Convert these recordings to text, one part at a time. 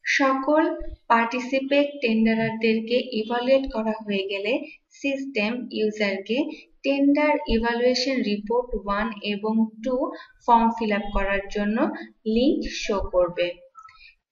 সকল participate টেন্ডারদেরকে evaluate করা হয়ে গেলে সিস্টেম ইউজারকে টেন্ডার ইভালুয়েশন রিপোর্ট 1 এবং 2 ফর্ম ফিল আপ করার জন্য লিংক শো করবে।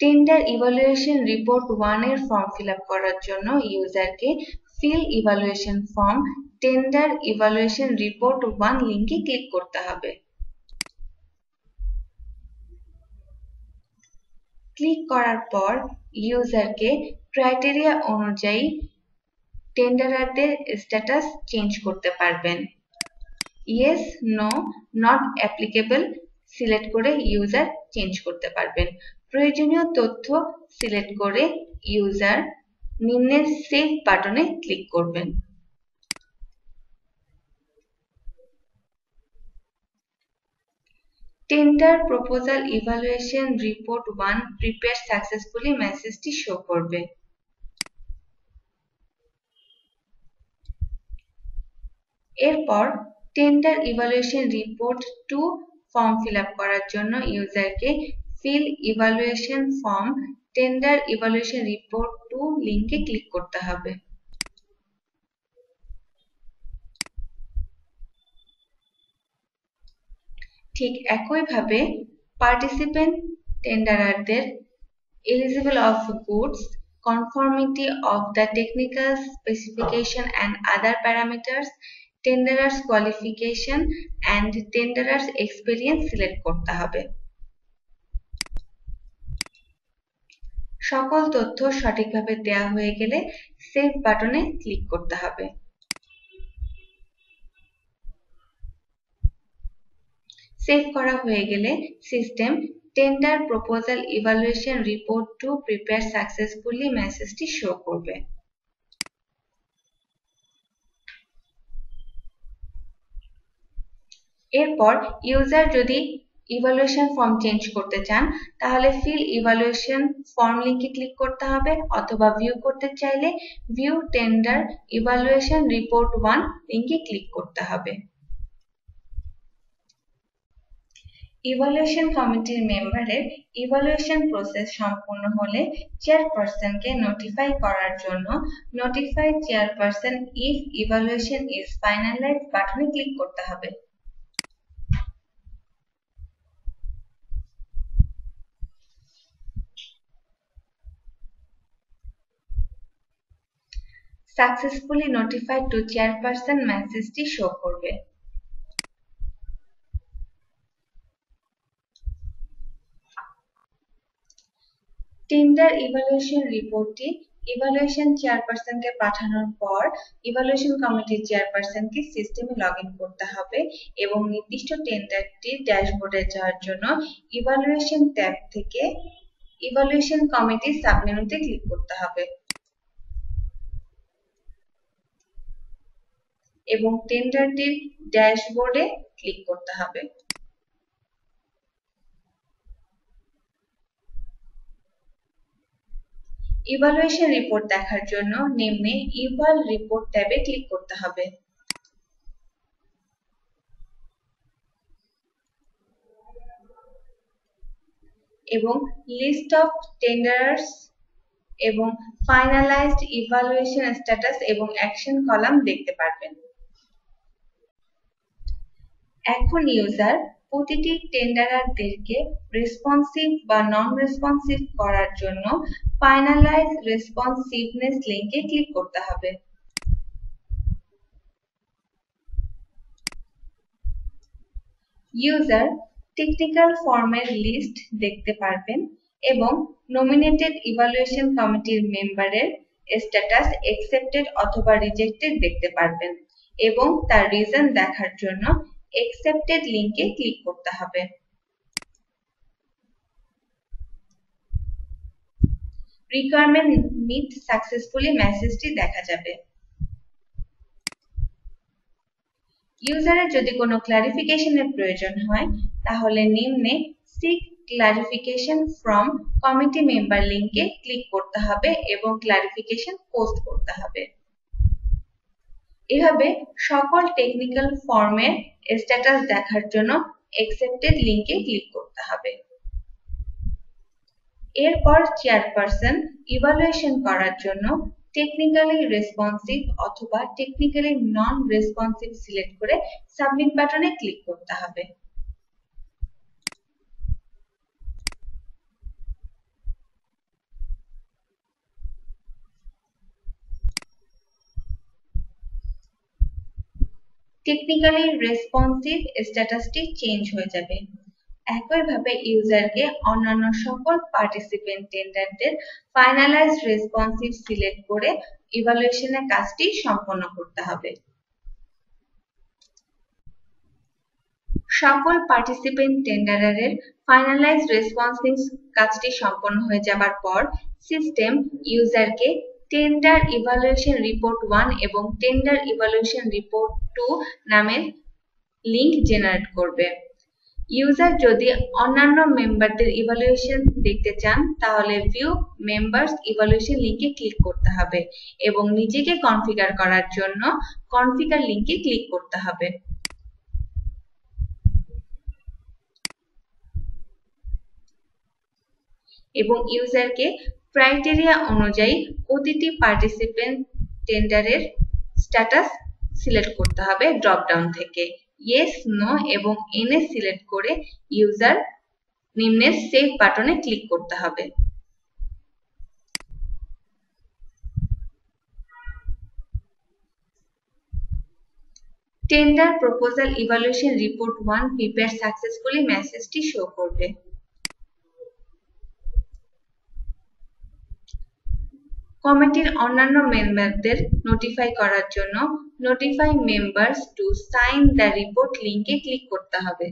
টেন্ডার ইভালুয়েশন রিপোর্ট 1 এর ফর্ম ফিল আপ করার জন্য ইউজারকে fill evaluation form tender evaluation report 1 লিংকে ক্লিক করতে হবে। ক্লিক করার পর ইউজারকে ক্রাইটেরিয়া অনুযায়ী টেন্ডারদের স্ট্যাটাস চেঞ্জ করতে পারবেন। Yes, no, not applicable select করে ইউজার চেঞ্জ করতে পারবেন। প্রয়োজনীয় তথ্য সিলেক্ট করে ইউজার নিম্নের সেভ বাটনে ক্লিক করবেন। Tender proposal evaluation report 1 prepare successfully মেসেজটি শো করবে। এরপর tender evaluation report 2 form fill up করার জন্য ইউজারকে fill evaluation form tender evaluation report 2 লিংকে ক্লিক করতে হবে। ঠিক একইভাবে পার্টিসিপেন্ট টেন্ডারদের eligible of goods, conformity of the technical specification and other parameters, tenderers qualification and tenderers experience select করতে হবে। সকল তথ্য সঠিকভাবে দেওয়া হয়ে গেলে সেভ বাটনে ক্লিক করতে হবে। সেভ করা হয়ে গেলে system tender proposal evaluation report 2 prepare successfully মেসেজটি শো করবে। এরপর ইউজার যদি ইভালুয়েশন ফর্ম চেঞ্জ করতে চান তাহলে ফিল ইভালুয়েশন ফর্ম লিংকে ক্লিক করতে হবে, অথবা ভিউ করতে চাইলে ভিউ টেন্ডার ইভালুয়েশন রিপোর্ট 1 লিংকে ক্লিক করতে হবে। ইভালুয়েশন কমিটির মেম্বারের ইভালুয়েশন প্রসেস সম্পূর্ণ হলে চেয়ারপারসনকে নোটিফাই করার জন্য notify chairperson if evaluation is finalised বাটনে ক্লিক করতে হবে। সাকসেসফুলি নোটিফাইড টু চেয়ারপারসন মেসেজটি শো করবে। টেন্ডার ইভালুয়েশন রিপোর্টটি ইভালুয়েশন চেয়ারপারসনকে পাঠানোর পর ইভালুয়েশন কমিটির চেয়ারপারসনকে সিস্টেমে লগ ইন করতে হবে এবং নির্দিষ্ট টেন্ডারটির ড্যাশবোর্ডে যাওয়ার জন্য ইভালুয়েশন ট্যাব থেকে ইভালুয়েশন কমিটি সাবমেনুতে ক্লিক করতে হবে এবং টেন্ডারটির ড্যাশবোর্ডে ক্লিক করতে হবে। ইভালুয়েশন রিপোর্ট দেখার জন্য নিম্নে ইভাল রিপোর্ট ট্যাবে ক্লিক করতে হবে এবং লিস্ট অফ টেন্ডারার্স এবং ফাইনালাইজড ইভালুয়েশন স্ট্যাটাস এবং অ্যাকশন কলাম দেখতে পারবেন। এখন ইউজার প্রতিটি টেন্ডারদেরকে রেসপন্সিভ বা নন রেসপন্সিভ করার জন্য ফাইনালাইজ রেসপন্সিভনেস লিংকে ক্লিক করতে হবে। ইউজার টেকনিক্যাল ফর্মের লিস্ট দেখতে পারবেন এবং নমিনেটেড ইভালুয়েশন কমিটির মেম্বারের স্ট্যাটাস অ্যাকসেপ্টেড অথবা রিজেক্টেড দেখতে পারবেন এবং তার রিজন দেখার জন্য অ্যাকসেপ্টেড লিংকে ক্লিক করতে হবে। রিকোয়ারমেন্ট মিট সাকসেসফুলি মেসেজটি দেখা যাবে। ইউজারের যদি কোনো ক্লারিফিকেশনের প্রয়োজন হয় তাহলে নিম্নে seek clarification from committee member লিংকে ক্লিক করতে হবে এবং ক্লারিফিকেশন পোস্ট করতে হবে। এভাবে সকল টেকনিক্যাল ফর্মের স্ট্যাটাস দেখার জন্য অ্যাকসেপ্টেড লিংকে ক্লিক করতে হবে। এরপর চেয়ারপারসন ইভালুয়েশন করার জন্য টেকনিক্যালি রেসপন্সিভ অথবা টেকনিক্যালি নন রেসপন্সিভ সিলেক্ট করে সাবমিট বাটনে ক্লিক করতে হবে। টেকনিক্যালি রেসপন্সিভ স্ট্যাটাসটি চেঞ্জ হয়ে যাবে। একইভাবে ইউজারকে অন্যান্য সকল পার্টিসিপেন্ট টেন্ডারদের ফাইনালাইজড রেসপন্সিভ সিলেক্ট করে ইভালুয়েশনের কাজটি সম্পন্ন করতে হবে। সকল পার্টিসিপেন্ট টেন্ডারের ফাইনালাইজড রেসপন্সিভ কাজটি সম্পন্ন হয়ে যাবার পর সিস্টেম ইউজারকে টেন্ডার ইভালুয়েশন রিপোর্ট 1 এবং টেন্ডার ইভালুয়েশন রিপোর্ট 2 নামের লিংক জেনারেট করবে। ইউজার যদি অন্যান্য মেম্বারদের ইভালুয়েশন দেখতে চান তাহলে ভিউ মেম্বার্স ইভালুয়েশন লিংকে ক্লিক করতে হবে এবং নিজেকে কনফিগার করার জন্য কনফিগার লিংকে ক্লিক করতে হবে। এবং ইউজারকে ক্রাইটেরিয়া অনুযায়ী প্রতিটি পার্টিসিপেন্ট টেন্ডারের স্ট্যাটাস সিলেক্ট করতে হবে ড্রপ ডাউন থেকে। ইয়েস, নো এবং এনএস সিলেক্ট করে ইউজার নিম্নের সেভ বাটনে ক্লিক করতে হবে। Tender proposal evaluation report 1 prepare successfully মেসেজটি শো করবে। কমিটির অন্যান্য মেম্বারদের নোটিফাই করার জন্য notify members to sign the report লিংকে ক্লিক করতে হবে।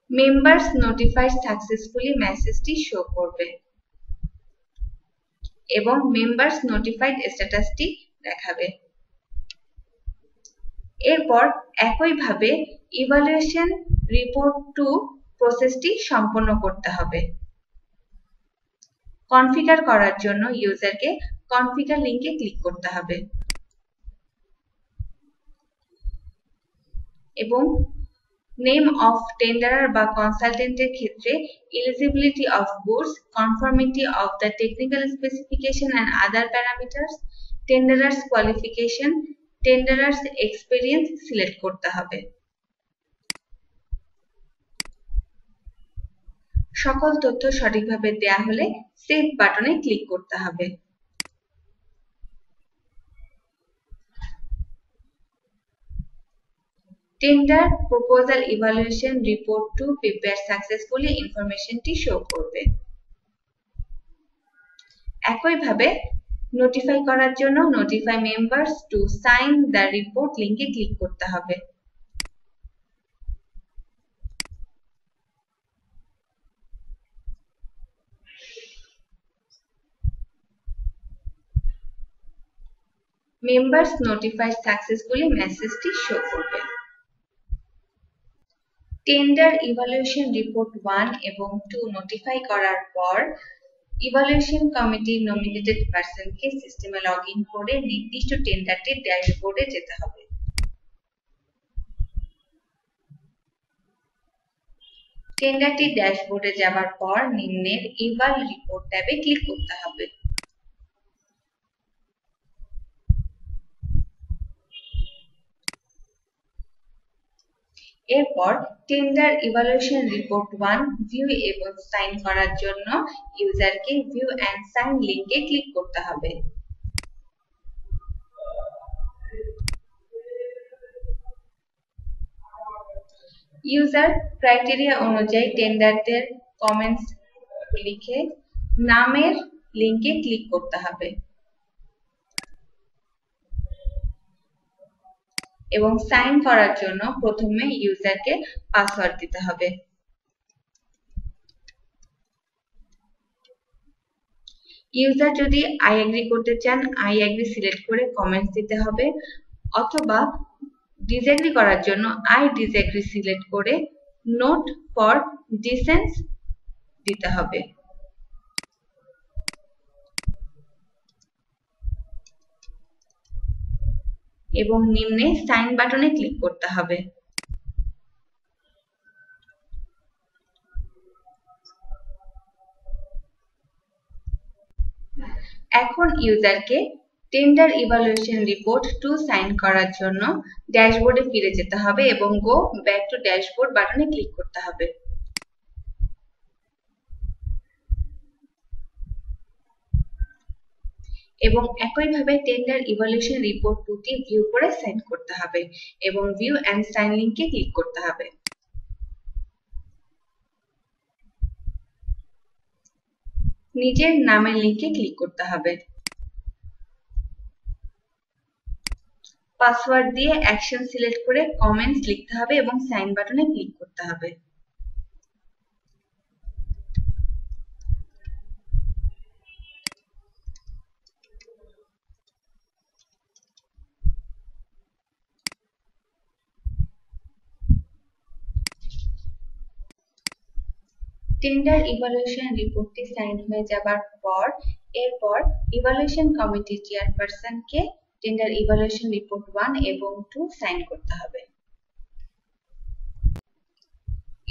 মেম্বার্স নোটিফাইড সাকসেসফুলি মেসেজটি শো করবে এবং মেম্বার্স নোটিফাইড স্ট্যাটাসটি দেখাবে। এরপর একইভাবে ইভালুয়েশন রিপোর্ট 2 প্রসেসটি সম্পন্ন করতে হবে। কনফিগার করার জন্য ইউজারকে কনফিগার লিংকে ক্লিক করতে হবে এবং নেম অফ টেন্ডারার বা কনসালটেন্টের ক্ষেত্রে eligibility of goods, conformity of the technical specification and other parameters, টেন্ডারার্স qualification, টেন্ডারার্স experience select করতে হবে। সকল তথ্য সঠিকভাবে দেয়া হলে সেভ বাটনে ক্লিক করতে হবে। Tender proposal evaluation report 2 prepare successfully ইনফরমেশনটি শো করবে। একইভাবে নোটিফাই করার জন্য notify members to sign the report লিংকে ক্লিক করতে হবে। মেম্বার্স নোটিফাইড সাকসেসফুলি মেসেজটি শো করবে। টেন্ডার ইভালুয়েশন রিপোর্ট 1 এবং 2 নোটিফাই করার পর ইভালুয়েশন কমিটির নমিনেটেড পারসনকে সিস্টেমে লগ ইন করে নির্দিষ্ট টেন্ডারটির ড্যাশবোর্ডে যেতে হবে। টেন্ডারটির ড্যাশবোর্ডে যাবার পর নিম্নের ইভাল রিপোর্ট ট্যাবে ক্লিক করতে হবে। এরপর টেন্ডার ইভালুয়েশন রিপোর্ট 1 ভিউ এবং সাইন করার জন্য ইউজারকে ভিউ এন্ড সাইন লিংকে ক্লিক করতে হবে। ইউজার ক্রাইটেরিয়া অনুযায়ী টেন্ডারদের কমেন্টস লিখে নামের লিংকে ক্লিক করতে হবে এবং সাইন করার জন্য প্রথমে ইউজারকে পাসওয়ার্ড দিতে হবে। ইউজার যদি আই এগ্রি করতে চান আই এগ্রি সিলেক্ট করে কমেন্টস দিতে হবে অথবা ডিসএগ্রি করার জন্য আই ডিসএগ্রি সিলেক্ট করে নোট ফর ডিসেন্স দিতে হবে। এবং নিম্নে সাইন বাটনে ক্লিক করতে হবে। এখন ইউজারকে টেন্ডার ইভালুয়েশন রিপোর্ট 2 সাইন করার জন্য ড্যাশবোর্ডে ফিরে যেতে হবে এবং গো ব্যাক টু ড্যাশবোর্ড বাটনে ক্লিক করতে হবে। এবং একইভাবে টেন্ডার ইভালুয়েশন রিপোর্ট 2টি ভিউ করে সাইন করতে হবে এবং ভিউ এন্ড সাইন লিংকে ক্লিক করতে হবে। নিজের নামের লিংকে ক্লিক করতে হবে। পাসওয়ার্ড দিয়ে অ্যাকশন সিলেক্ট করে কমেন্টস লিখতে হবে এবং সাইন বাটনে ক্লিক করতে হবে। টেন্ডার ইভালুয়েশন রিপোর্টটি সাইন হয়ে যাবার পর এরপর ইভালুয়েশন কমিটির চেয়ারপারসনকে টেন্ডার ইভালুয়েশন রিপোর্ট 1 এবং 2 সাইন করতে হবে।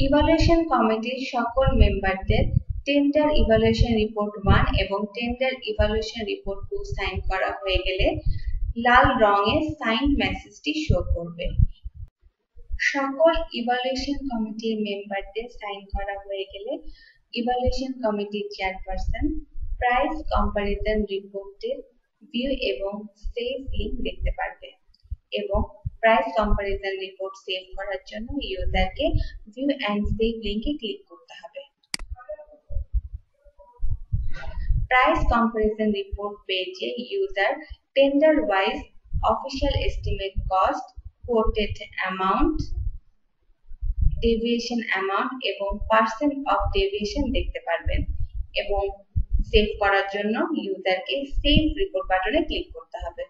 ইভালুয়েশন কমিটির সকল মেম্বারদের টেন্ডার ইভালুয়েশন রিপোর্ট 1 এবং টেন্ডার ইভালুয়েশন রিপোর্ট 2 সাইন করা হয়ে গেলে লাল রঙে সাইন মেসেজটি শো করবে। সকল ইভালুয়েশন কমিটির মেম্বারদের সাইন করা হয়ে গেলে ইভালুয়েশন কমিটির চেয়ারপারসন প্রাইস কম্পারিজন রিপোর্টের ভিউ এবং সেভ লিংক দেখতে পারবে এবং প্রাইস কম্পারিজন রিপোর্ট সেভ করার জন্য ইউজারকে ভিউ এন্ড সেভ লিংকে ক্লিক করতে হবে। প্রাইস কম্পারিজন রিপোর্ট পেজে user tender wise official estimate cost, quoted amount, deviation amount এবং percent of deviation দেখতে পারবেন এবং সেভ করার জন্য ইউজারকে সেভ রিপোর্ট বাটনে ক্লিক করতে হবে।